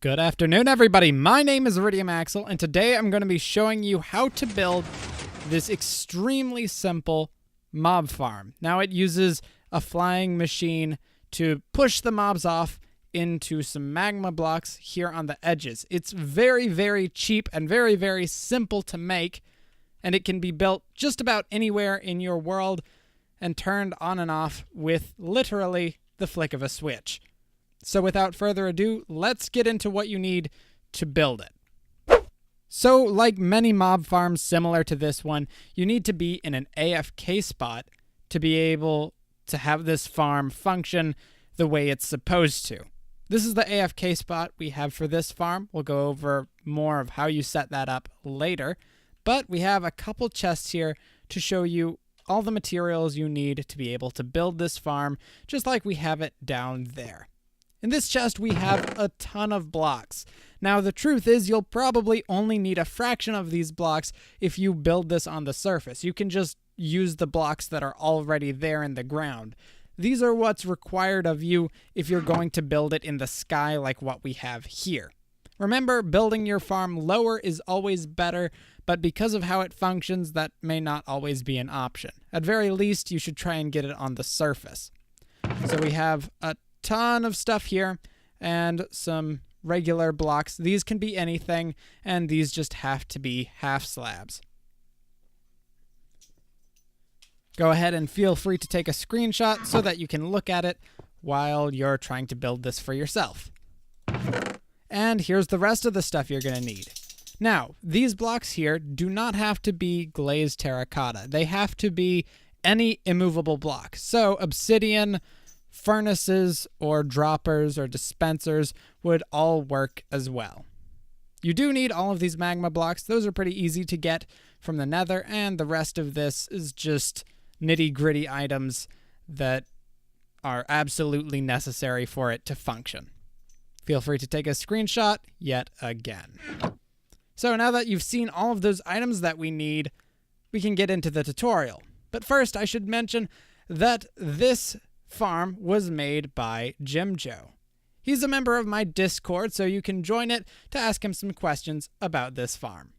Good afternoon, everybody. My name is Iridium Axel, and today I'm going to be showing you how to build this extremely simple mob farm. Now, it uses a flying machine to push the mobs off into some magma blocks here on the edges. It's very, very cheap and very, very simple to make, and it can be built just about anywhere in your world and turned on and off with literally the flick of a switch. So without further ado, let's get into what you need to build it. So like many mob farms similar to this one, you need to be in an AFK spot to be able to have this farm function the way it's supposed to. This is the AFK spot we have for this farm. We'll go over more of how you set that up later, but we have a couple chests here to show you all the materials you need to be able to build this farm, just like we have it down there. In this chest, we have a ton of blocks. Now, the truth is you'll probably only need a fraction of these blocks if you build this on the surface. You can just use the blocks that are already there in the ground. These are what's required of you if you're going to build it in the sky like what we have here. Remember, building your farm lower is always better, but because of how it functions, that may not always be an option. At very least, you should try and get it on the surface. So we have a ton of stuff here and some regular blocks. These can be anything, and these just have to be half slabs. Go ahead and feel free to take a screenshot so that you can look at it while you're trying to build this for yourself. And here's the rest of the stuff you're going to need. Now, these blocks here do not have to be glazed terracotta. They have to be any immovable block. So obsidian, furnaces, or droppers, or dispensers would all work as well. You do need all of these magma blocks. Those are pretty easy to get from the nether, and the rest of this is just nitty-gritty items that are absolutely necessary for it to function. Feel free to take a screenshot yet again. So now that you've seen all of those items that we need, we can get into the tutorial. But first, I should mention that this farm was made by JimJoe. He's a member of my Discord, so you can join it to ask him some questions about this farm.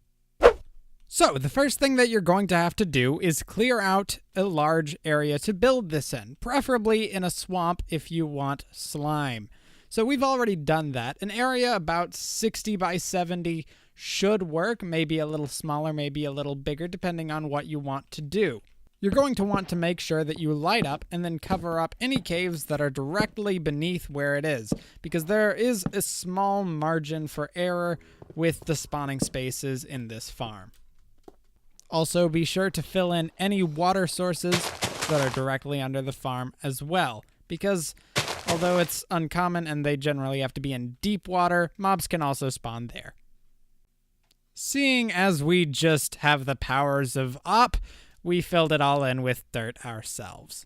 So the first thing that you're going to have to do is clear out a large area to build this in, preferably in a swamp if you want slime. So we've already done that. An area about 60 by 70 should work, maybe a little smaller, maybe a little bigger, depending on what you want to do. You're going to want to make sure that you light up and then cover up any caves that are directly beneath where it is, because there is a small margin for error with the spawning spaces in this farm. Also, be sure to fill in any water sources that are directly under the farm as well, because although it's uncommon and they generally have to be in deep water, mobs can also spawn there. Seeing as we just have the powers of Op, we filled it all in with dirt ourselves.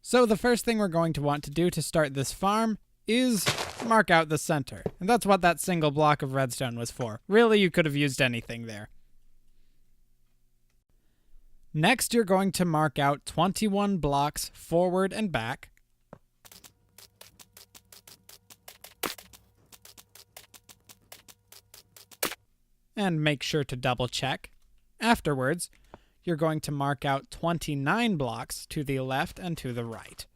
So the first thing we're going to want to do to start this farm is mark out the center. And that's what that single block of redstone was for. Really, you could have used anything there. Next, you're going to mark out 21 blocks forward and back. And make sure to double check. Afterwards, you're going to mark out 29 blocks to the left and to the right.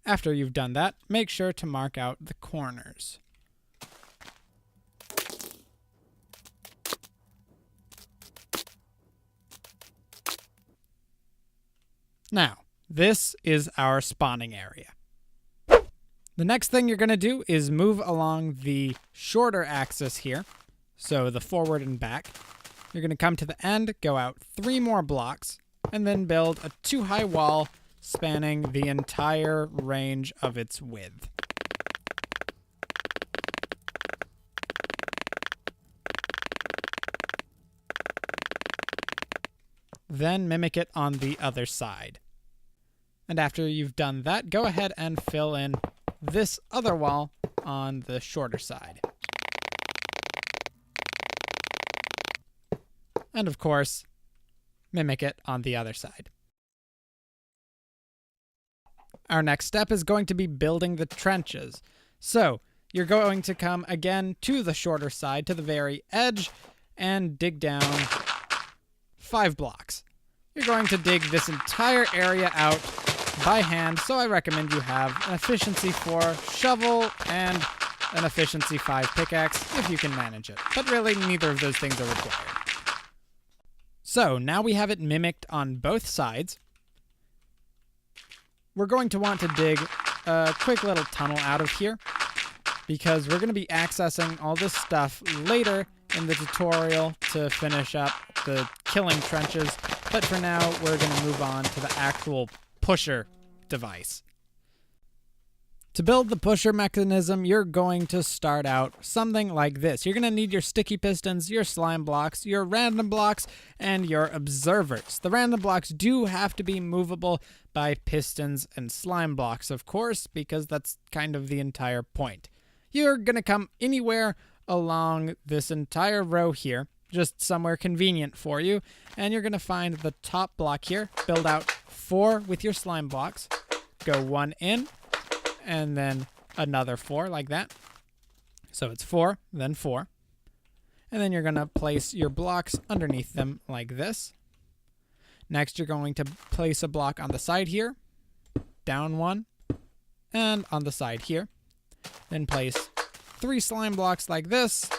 After you've done that, make sure to mark out the corners. Now, this is our spawning area. The next thing you're going to do is move along the shorter axis here, so the forward and back. You're going to come to the end, go out 3 more blocks, and then build a 2-high wall spanning the entire range of its width. Then mimic it on the other side. And after you've done that, go ahead and fill in this other wall on the shorter side. and of course, mimic it on the other side. Our next step is going to be building the trenches. So you're going to come again to the shorter side, to the very edge, and dig down 5 blocks. You're going to dig this entire area out by hand, so I recommend you have an efficiency 4 shovel and an efficiency 5 pickaxe if you can manage it. But really, neither of those things are required. So now we have it mimicked on both sides. We're going to want to dig a quick little tunnel out of here because we're going to be accessing all this stuff later in the tutorial to finish up the killing trenches. But for now, we're going to move on to the actual pusher device. To build the pusher mechanism, you're going to start out something like this. You're going to need your sticky pistons, your slime blocks, your random blocks, and your observers. The random blocks do have to be movable by pistons and slime blocks, of course, because that's kind of the entire point. You're going to come anywhere along this entire row here, just somewhere convenient for you, and you're going to find the top block here, build out 4 with your slime blocks, go 1 in, and then another 4 like that. So it's 4, then 4. And then you're going to place your blocks underneath them like this. Next, you're going to place a block on the side here, down 1, and on the side here. Then place 3 slime blocks like this,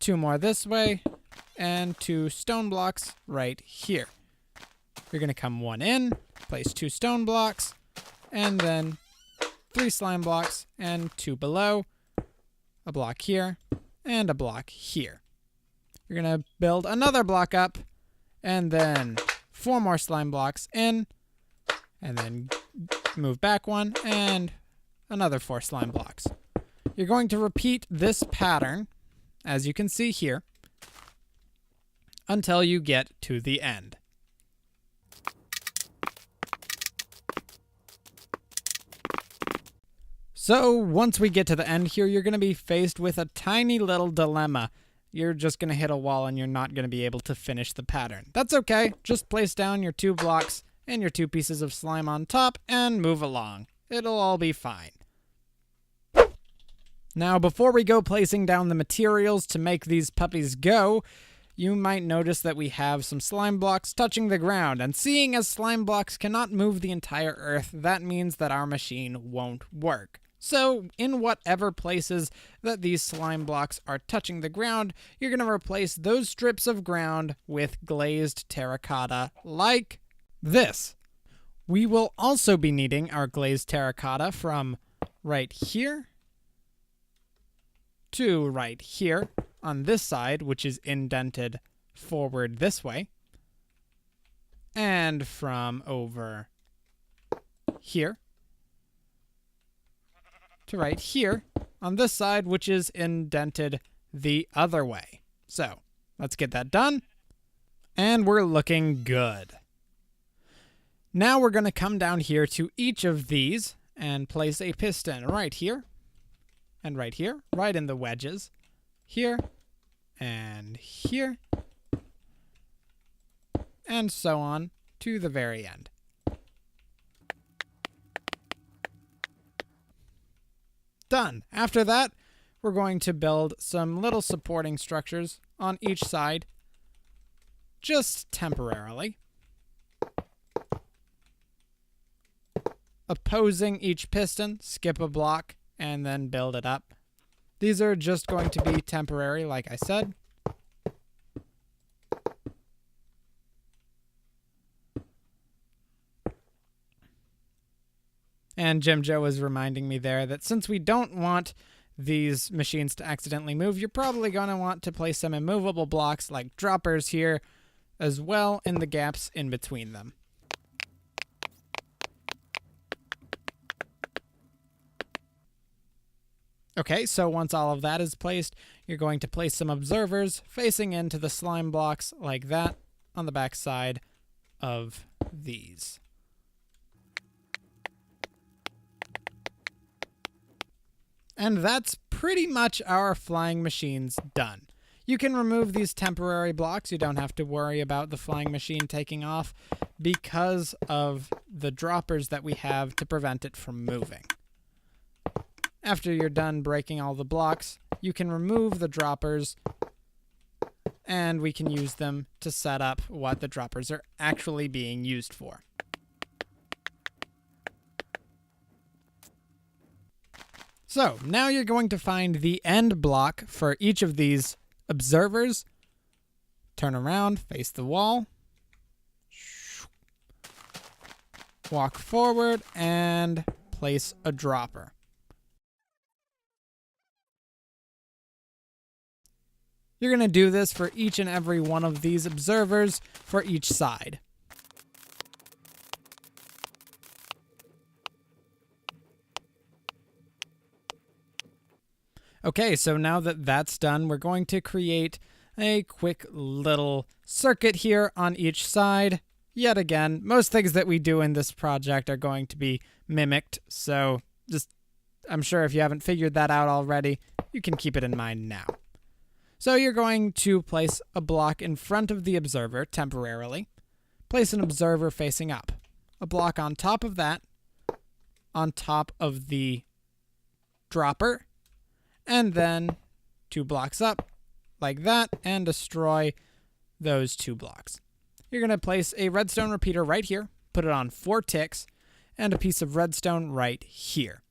2 more this way, and 2 stone blocks right here. You're going to come 1 in, place 2 stone blocks, and then 3 slime blocks and 2 below, a block here, and a block here. You're going to build another block up, and then 4 more slime blocks in, and then move back 1, and another 4 slime blocks. You're going to repeat this pattern, as you can see here, until you get to the end. So once we get to the end here, you're going to be faced with a tiny little dilemma. You're just going to hit a wall and you're not going to be able to finish the pattern. That's okay. Just place down your 2 blocks and your 2 pieces of slime on top and move along. It'll all be fine. Now, before we go placing down the materials to make these puppies go, you might notice that we have some slime blocks touching the ground, and seeing as slime blocks cannot move the entire earth, that means that our machine won't work. So, in whatever places that these slime blocks are touching the ground, you're going to replace those strips of ground with glazed terracotta like this. We will also be needing our glazed terracotta from right here to right here on this side, which is indented forward this way, and from over here to right here on this side, which is indented the other way. So let's get that done. And we're looking good. Now we're going to come down here to each of these and place a piston right here and right here, right in the wedges, here and here, and so on to the very end. Done. After that, we're going to build some little supporting structures on each side, just temporarily, opposing each piston, skip a block, and then build it up. These are just going to be temporary, like I said. And Jim Joe was reminding me there that since we don't want these machines to accidentally move, you're probably going to want to place some immovable blocks like droppers here as well in the gaps in between them. Okay, so once all of that is placed, you're going to place some observers facing into the slime blocks like that on the back side of these. And that's pretty much our flying machines done. You can remove these temporary blocks. You don't have to worry about the flying machine taking off because of the droppers that we have to prevent it from moving. After you're done breaking all the blocks, you can remove the droppers and we can use them to set up what the droppers are actually being used for. So now you're going to find the end block for each of these observers. Turn around, face the wall. Walk forward and place a dropper. You're going to do this for each and every one of these observers for each side. Okay, so now that that's done, we're going to create a quick little circuit here on each side. Yet again, most things that we do in this project are going to be mimicked, so I'm sure if you haven't figured that out already, you can keep it in mind now. So you're going to place a block in front of the observer temporarily. Place an observer facing up. A block on top of that, on top of the dropper, and then 2 blocks up like that and destroy those 2 blocks. You're going to place a redstone repeater right here, put it on 4 ticks, and a piece of redstone right here.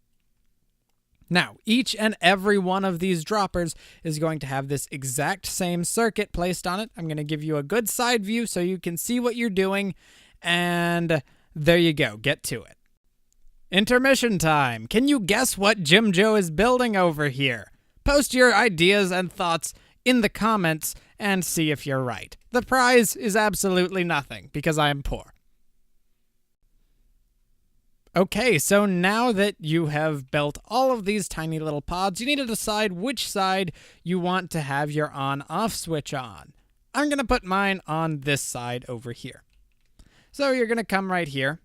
Now, each and every one of these droppers is going to have this exact same circuit placed on it. I'm going to give you a good side view so you can see what you're doing, and there you go. Get to it. Intermission time. Can you guess what JimJoe is building over here? Post your ideas and thoughts in the comments and see if you're right. The prize is absolutely nothing because I am poor. Okay, so now that you have built all of these tiny little pods, you need to decide which side you want to have your on-off switch on. I'm going to put mine on this side over here. So you're going to come right here,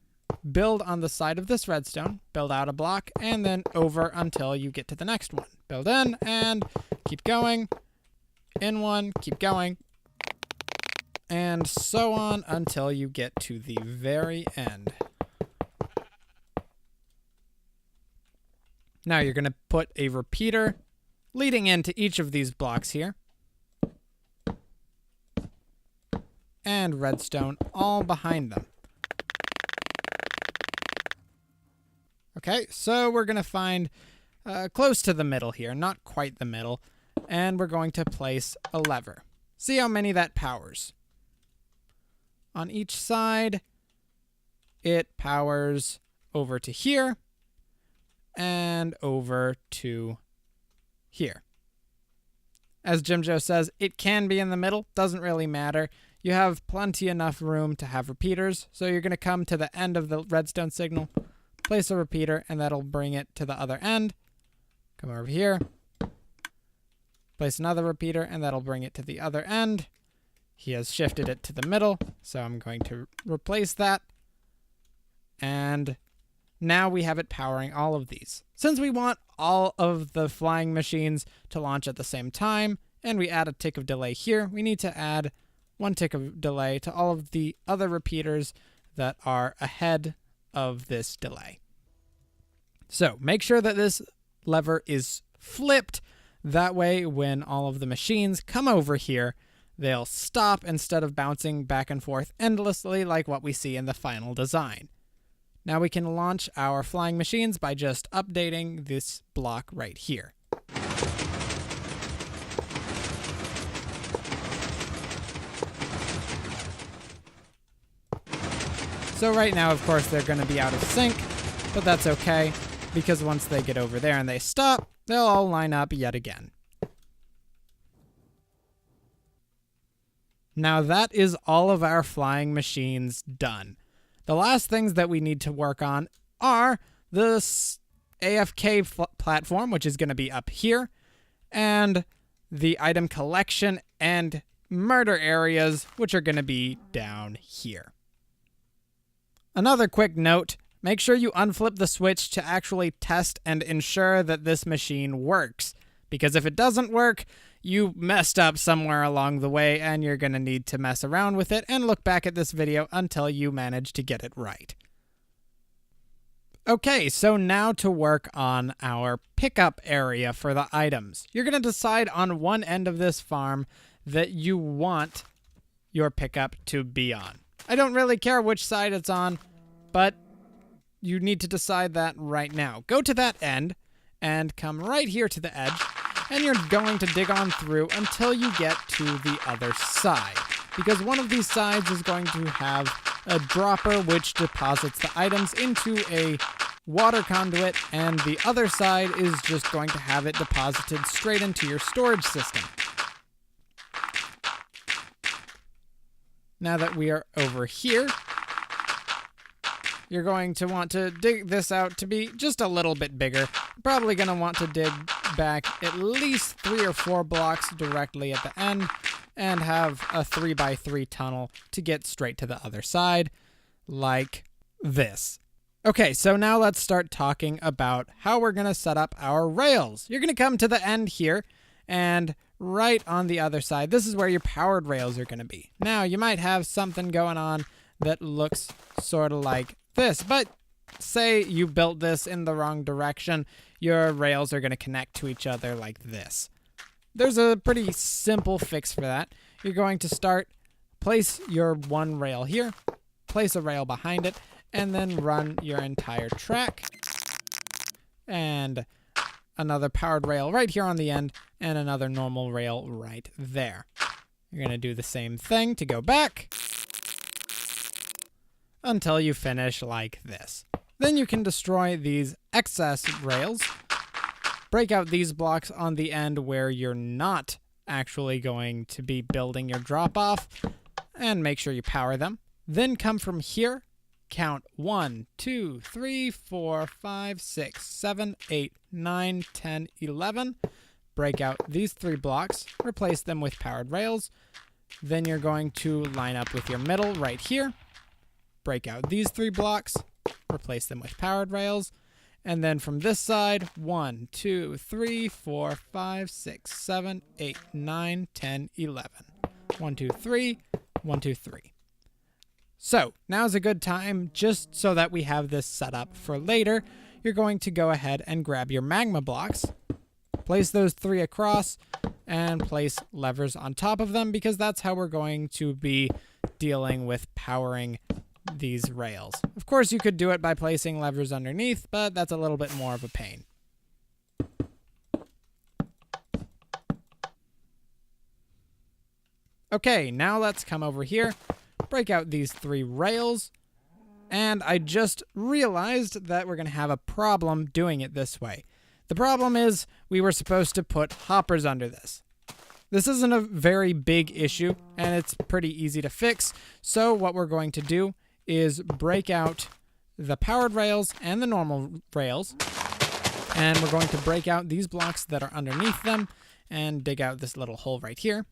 build on the side of this redstone, build out a block, and then over until you get to the next one. Build in and keep going. In one, keep going. And so on until you get to the very end. Now you're going to put a repeater leading into each of these blocks here. And redstone all behind them. Okay, so we're going to find close to the middle here, not quite the middle, and we're going to place a lever. See how many that powers. On each side, it powers over to here and over to here. As JimJoe says, it can be in the middle, doesn't really matter. You have plenty enough room to have repeaters, so you're going to come to the end of the redstone signal, place a repeater, and that'll bring it to the other end. Come over here, place another repeater, and that'll bring it to the other end. He has shifted it to the middle, so I'm going to replace that. And now we have it powering all of these. Since we want all of the flying machines to launch at the same time, and we add a tick of delay here, we need to add 1 tick of delay to all of the other repeaters that are ahead of this delay. So make sure that this lever is flipped. That way, when all of the machines come over here, they'll stop instead of bouncing back and forth endlessly like what we see in the final design. Now we can launch our flying machines by just updating this block right here. So right now, of course, they're going to be out of sync, but that's okay, because once they get over there and they stop, they'll all line up yet again. Now that is all of our flying machines done. The last things that we need to work on are the AFK platform, which is going to be up here, and the item collection and murder areas, which are going to be down here. Another quick note, make sure you unflip the switch to actually test and ensure that this machine works, Because if it doesn't work, you messed up somewhere along the way, and you're going to need to mess around with it and look back at this video until you manage to get it right. Okay, so now to work on our pickup area for the items. You're going to decide on one end of this farm that you want your pickup to be on. I don't really care which side it's on, but you need to decide that right now. Go to that end and come right here to the edge, and you're going to dig on through until you get to the other side, because one of these sides is going to have a dropper which deposits the items into a water conduit, and the other side is just going to have it deposited straight into your storage system. Now that we are over here, you're going to want to dig this out to be just a little bit bigger. Probably going to want to dig back at least 3 or 4 blocks directly at the end and have a 3x3 tunnel to get straight to the other side, like this. Okay, so now let's start talking about how we're going to set up our rails. You're going to come to the end here, and right on the other side, this is where your powered rails are going to be. Now, you might have something going on that looks sort of like this, but say you built this in the wrong direction, your rails are going to connect to each other like this. There's a pretty simple fix for that. You're going to place your one rail here, place a rail behind it, and then run your entire track. And another powered rail right here on the end, and another normal rail right there. You're going to do the same thing to go back until you finish like this. Then you can destroy these excess rails, break out these blocks on the end where you're not actually going to be building your drop-off, and make sure you power them. Then come from here, count 1, 2, 3, 4, 5, 6, 7, 8, 9, 10, 11. Break out these 3 blocks, replace them with powered rails. Then you're going to line up with your middle right here. Break out these 3 blocks, replace them with powered rails. And then from this side, 1, 2, 3, 4, 5, 6, 7, 8, 9, 10, 11. 1, 2, 3, 1, 2, 3. So now's a good time, just so that we have this set up for later. You're going to go ahead and grab your magma blocks, place those 3 across, and place levers on top of them, because that's how we're going to be dealing with powering these rails. Of course, you could do it by placing levers underneath, but that's a little bit more of a pain. Okay, now let's come over here, break out these 3 rails, and I just realized that we're going to have a problem doing it this way. The problem is we were supposed to put hoppers under this. This isn't a very big issue, and it's pretty easy to fix, so what we're going to do is break out the powered rails and the normal rails, and we're going to break out these blocks that are underneath them and dig out this little hole right here.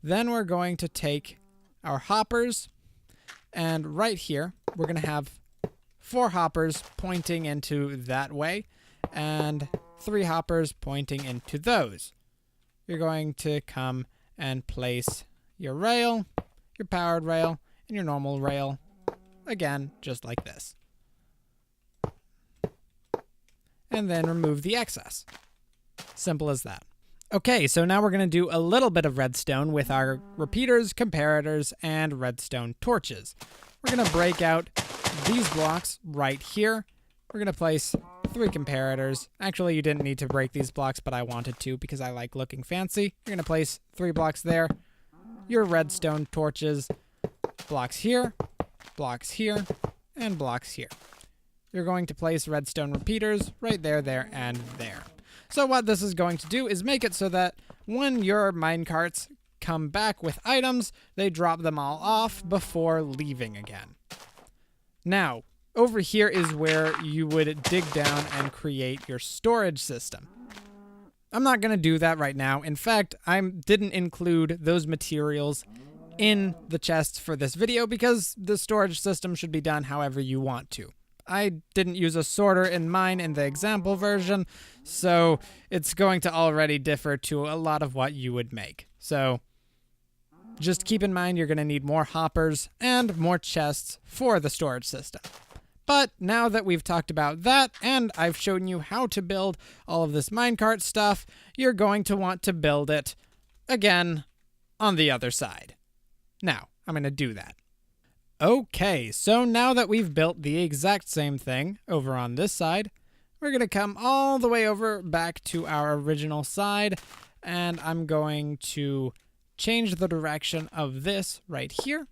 Then we're going to take our hoppers, and right here we're going to have 4 hoppers pointing into that way and 3 hoppers pointing into those. You're going to come and place your rail, your powered rail, and your normal rail, again, just like this. And then remove the excess. Simple as that. Okay, so now we're going to do a little bit of redstone with our repeaters, comparators, and redstone torches. We're going to break out these blocks right here. We're going to place 3 comparators. Actually, you didn't need to break these blocks, but I wanted to because I like looking fancy. You're going to place 3 blocks there. Your redstone torches, blocks here, and blocks here. You're going to place redstone repeaters right there, there, and there. So what this is going to do is make it so that when your minecarts come back with items, they drop them all off before leaving again. Now, over here is where you would dig down and create your storage system. I'm not going to do that right now. In fact, I didn't include those materials in the chests for this video because the storage system should be done however you want to. I didn't use a sorter in mine in the example version, so it's going to already differ to a lot of what you would make. So just keep in mind you're going to need more hoppers and more chests for the storage system. But now that we've talked about that and I've shown you how to build all of this minecart stuff, you're going to want to build it again on the other side. Now, I'm going to do that. Okay, so now that we've built the exact same thing over on this side, we're going to come all the way over back to our original side, and I'm going to change the direction of this right here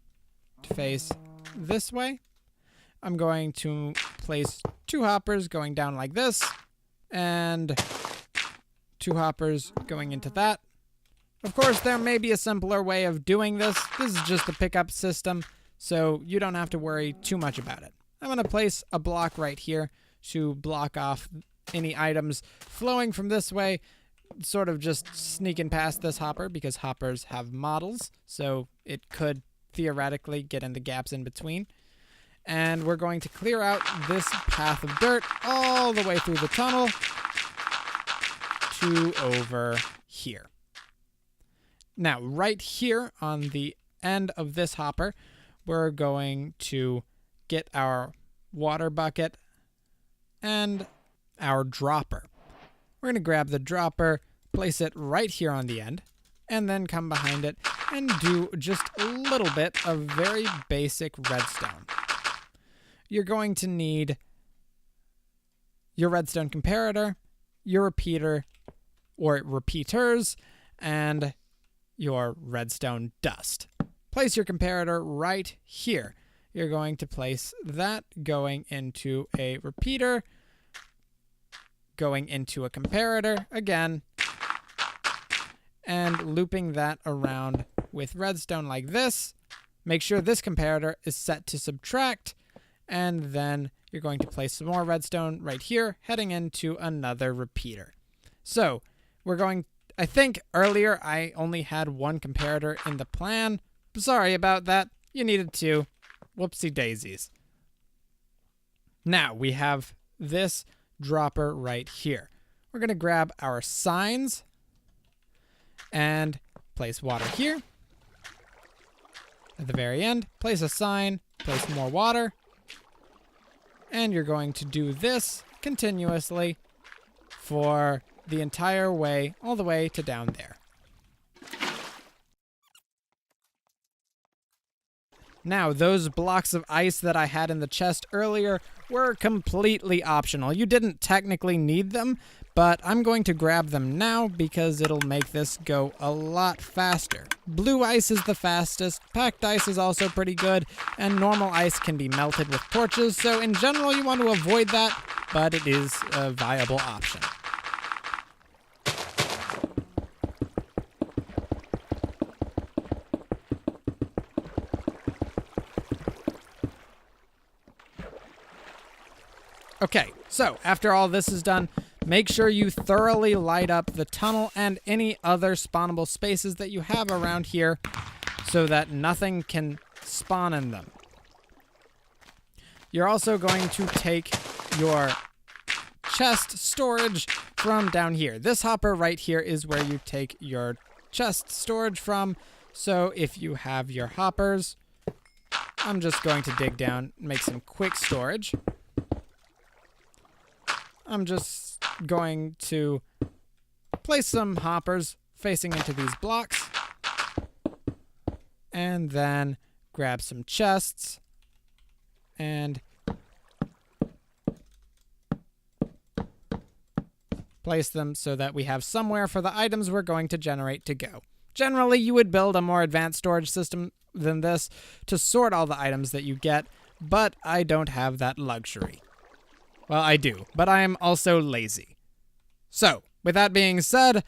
to face this way. I'm going to place 2 hoppers going down like this, and 2 hoppers going into that. Of course, there may be a simpler way of doing this. This is just a pickup system, so you don't have to worry too much about it. I'm going to place a block right here to block off any items flowing from this way, sort of just sneaking past this hopper because hoppers have models, so it could theoretically get in the gaps in between. And we're going to clear out this path of dirt all the way through the tunnel to over here. Now, right here on the end of this hopper, we're going to get our water bucket and our dropper. We're going to grab the dropper, place it right here on the end, and then come behind it and do just a little bit of very basic redstone. You're going to need your redstone comparator, your repeater or repeaters, and your redstone dust. Place your comparator right here. You're going to place that going into a repeater, going into a comparator again, and looping that around with redstone like this. Make sure this comparator is set to subtract, and then you're going to place some more redstone right here, heading into another repeater. So we're going, I think earlier I only had 1 comparator in the plan. Sorry about that. You needed 2. Whoopsie daisies. Now we have this dropper right here. We're going to grab our signs and place water here. At the very end, place a sign, place more water. And you're going to do this continuously for the entire way, all the way to down there. Now, those blocks of ice that I had in the chest earlier were completely optional. You didn't technically need them, but I'm going to grab them now because it'll make this go a lot faster. Blue ice is the fastest, packed ice is also pretty good, and normal ice can be melted with torches, so in general you want to avoid that, but it is a viable option. Okay, so after all this is done, make sure you thoroughly light up the tunnel and any other spawnable spaces that you have around here so that nothing can spawn in them. You're also going to take your chest storage from down here. This hopper right here is where you take your chest storage from. So if you have your hoppers, I'm just going to dig down, make some quick storage. I'm just going to place some hoppers facing into these blocks and then grab some chests and place them so that we have somewhere for the items we're going to generate to go. Generally, you would build a more advanced storage system than this to sort all the items that you get, but I don't have that luxury. Well, I do, but I am also lazy. So, with that being said,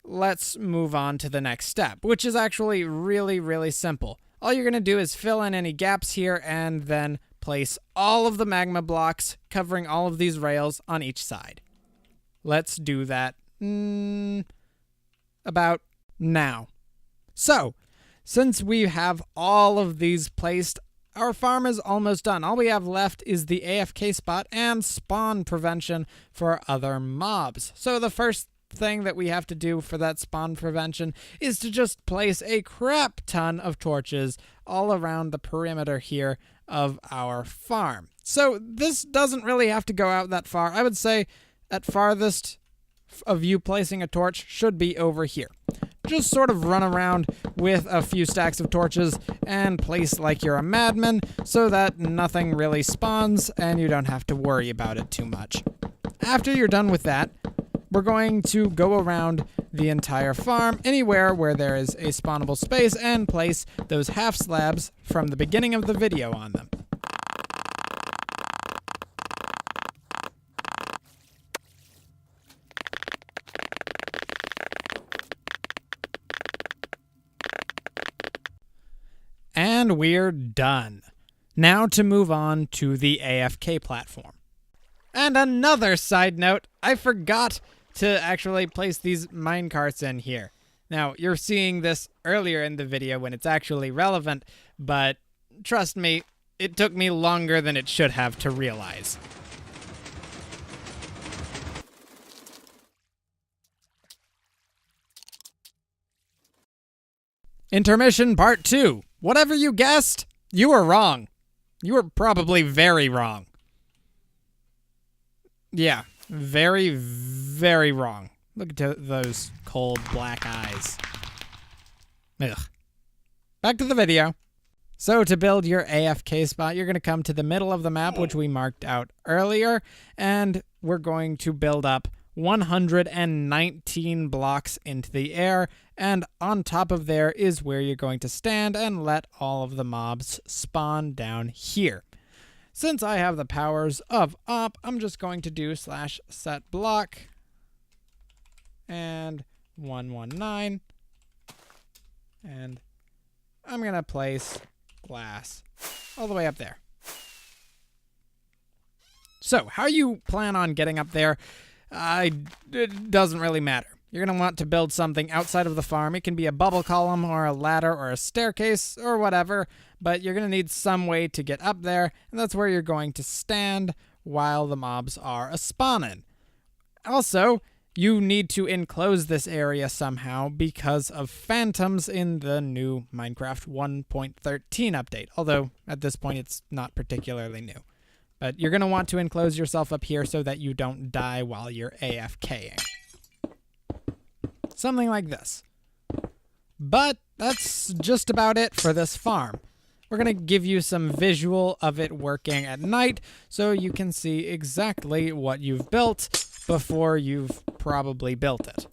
let's move on to the next step, which is actually really, really simple. All you're going to do is fill in any gaps here and then place all of the magma blocks covering all of these rails on each side. Let's do that about now. So, since we have all of these placed our farm is almost done. All we have left is the AFK spot and spawn prevention for other mobs. So the first thing that we have to do for that spawn prevention is to just place a crap ton of torches all around the perimeter here of our farm. So this doesn't really have to go out that far. I would say at farthest of you placing a torch should be over here. Just sort of run around with a few stacks of torches and place like you're a madman so that nothing really spawns and you don't have to worry about it too much. After you're done with that, we're going to go around the entire farm, anywhere where there is a spawnable space, and place those half slabs from the beginning of the video on them. And we're done. Now to move on to the AFK platform. And another side note, I forgot to actually place these minecarts in here. Now, you're seeing this earlier in the video when it's actually relevant, but trust me, it took me longer than it should have to realize. Intermission Part 2. Whatever you guessed, you were wrong. You were probably very wrong. Yeah, very, very wrong. Look at those cold black eyes. Ugh. Back to the video. So to build your AFK spot, you're going to come to the middle of the map, which we marked out earlier, and we're going to build up 119 blocks into the air, and on top of there is where you're going to stand and let all of the mobs spawn down here. Since I have the powers of op, I'm just going to do /set block and 119, and I'm going to place glass all the way up there. So how you plan on getting up there, it doesn't really matter. You're going to want to build something outside of the farm. It can be a bubble column or a ladder or a staircase or whatever, but you're going to need some way to get up there, and that's where you're going to stand while the mobs are a-spawning. Also, you need to enclose this area somehow because of phantoms in the new Minecraft 1.13 update, although at this point it's not particularly new. But you're going to want to enclose yourself up here so that you don't die while you're AFKing. Something like this. But that's just about it for this farm. We're going to give you some visual of it working at night so you can see exactly what you've built before you've probably built it.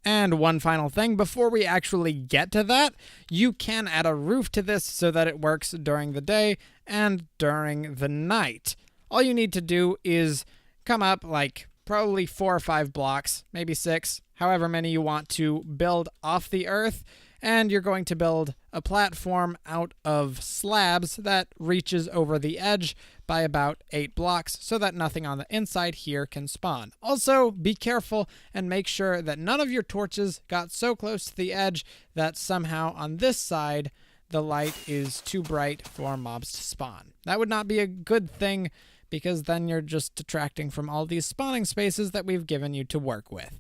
And one final thing, before we actually get to that, you can add a roof to this so that it works during the day and during the night. All you need to do is come up like probably 4 or 5 blocks, maybe 6, however many you want to build off the earth, and you're going to build a platform out of slabs that reaches over the edge by about 8 blocks so that nothing on the inside here can spawn. Also, be careful and make sure that none of your torches got so close to the edge that somehow on this side the light is too bright for mobs to spawn. That would not be a good thing because then you're just detracting from all these spawning spaces that we've given you to work with.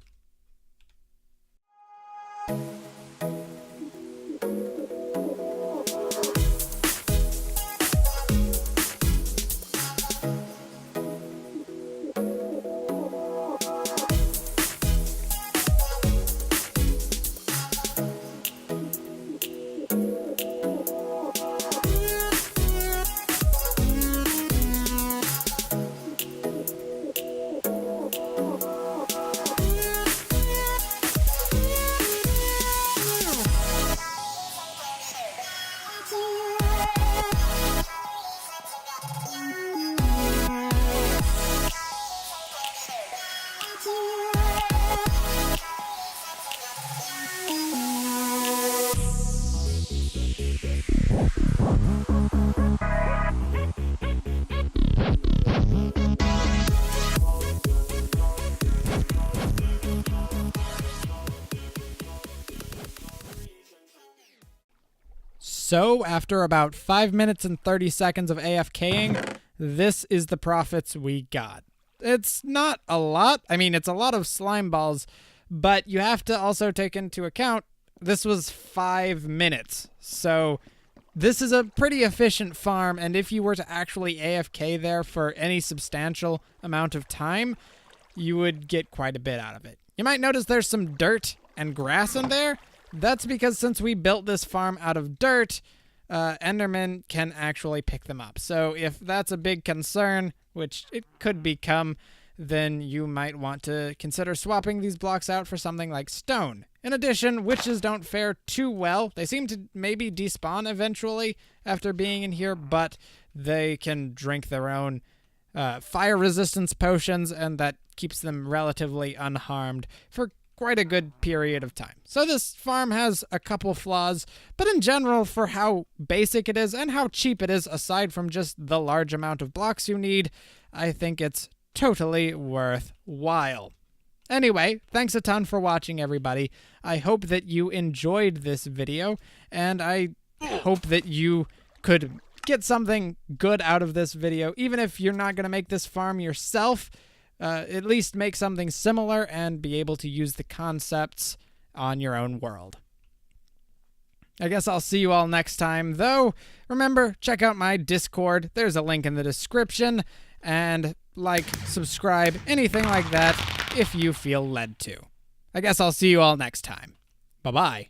So after about 5 minutes and 30 seconds of AFKing, this is the profits we got. It's not a lot. I mean, it's a lot of slime balls, but you have to also take into account this was 5 minutes. So this is a pretty efficient farm, and if you were to actually AFK there for any substantial amount of time, you would get quite a bit out of it. You might notice there's some dirt and grass in there. That's because since we built this farm out of dirt, Enderman can actually pick them up. So if that's a big concern, which it could become, then you might want to consider swapping these blocks out for something like stone. In addition, witches don't fare too well. They seem to maybe despawn eventually after being in here, but they can drink their own fire resistance potions, and that keeps them relatively unharmed for quite a good period of time. So this farm has a couple flaws, but in general, for how basic it is and how cheap it is, aside from just the large amount of blocks you need, I think it's totally worthwhile. Anyway, thanks a ton for watching, everybody. I hope that you enjoyed this video, and I hope that you could get something good out of this video. Even if you're not going to make this farm yourself, at least make something similar and be able to use the concepts on your own world. I guess I'll see you all next time, though. Remember, check out my Discord. There's a link in the description. And like, subscribe, anything like that if you feel led to. I guess I'll see you all next time. Bye-bye.